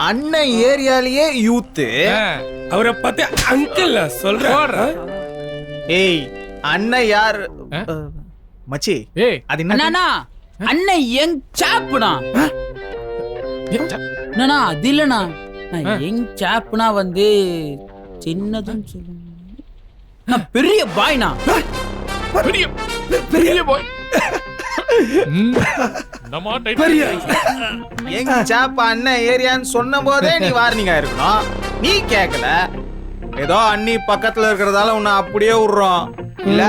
அண்ணன் ஏரியாலயே யூத்து. அவரை பார்த்து அங்கிள் சொல்றேன். ஏய் அண்ணன் யார் மச்சி? ஏய் அது என்ன? அண்ணன் யங் சாப்னா. என்னண்ணா அது இல்லண்ணா, யங் சாப்னா வந்து சின்னதுன்னு சொல்லுங்க. பெரிய பாய்னா. பெரிய பெரிய பாய். எங்க சாப் அண்ணன் ஏரியான்னு சொன்ன போதே நீ வார்னிங்கா இருக்கணும். நீ கேட்கல. ஏதோ அண்ணி பக்கத்துல இருக்கிறதால உன்னை அப்படியே விடுறோம். இல்ல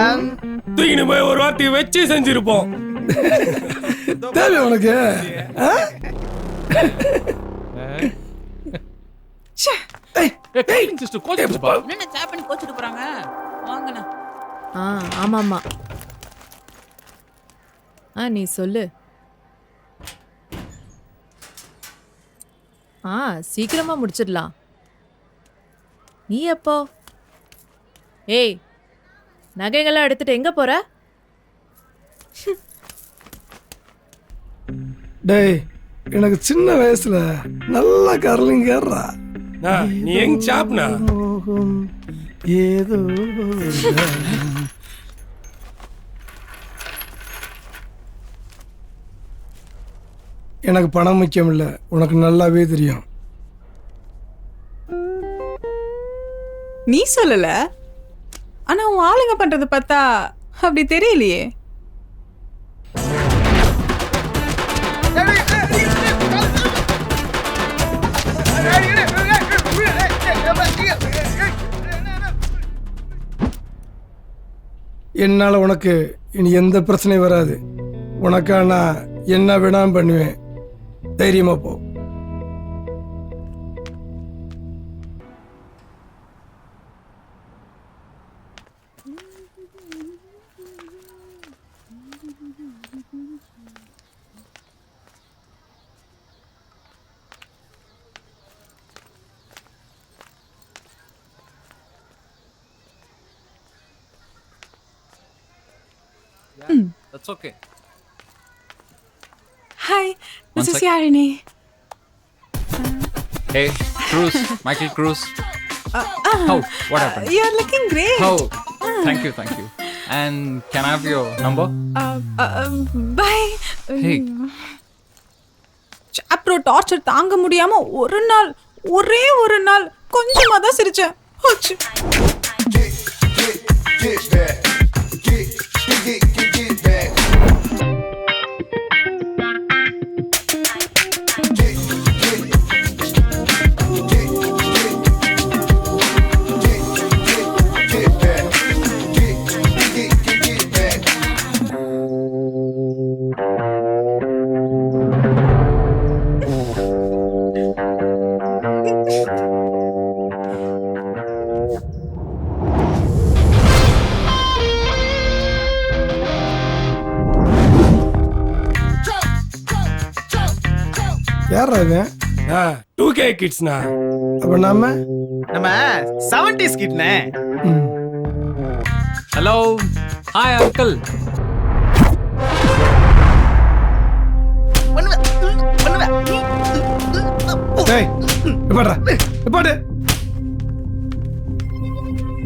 தூக்கின்னு போய் ஒரு வார்த்தை வச்சு செஞ்சிருப்போம். தேவை உனக்கு. என்ன சாப்னு கோச்சிட்டு போறாங்க? வாங்கண்ணா. ஆமாமா. நீ சொல்லு. சீக்கிரமா முடிச்சிடலாம். நீ எப்போ? ஏய் நகைகள்லாம் எடுத்துட்டு எங்க போற? டேய் எனக்கு சின்ன வயசுல நல்லா கரலிங் கேடுறா. நீ எங்க சாப்னா ஏதோ எனக்கு பணம் முக்கியம் இல்ல, உனக்கு நல்லாவே தெரியும். நீ சொல்லல, ஆனா உன் ஆளுங்க பண்றது பார்த்தா அப்படி தெரியலையே. என்னால உனக்கு இனி எந்த பிரச்சனையும் வராது. உனக்கா நான் என்ன வேணாலும் பண்ணுவேன். தைரியமா போ. That's okay. Hi, this is Yarini. Hey, Cruz, Michael Cruz. How? What happened? You're looking great. How? Thank you, thank you. And can I have your number? Bye. Hey. அப்புறம் டார்ச்சர் தாங்க முடியாம ஒரே ஒரு நாள் கொஞ்சமா தான் சிரிச்சேன். யாரா இவன்? 2K கிட்ஸ்னா. அப்ப நம்ம 70s கிட்னே. Hello. Hi, uncle. டேய் நிப்பாட்றா, நிப்பாட்டு.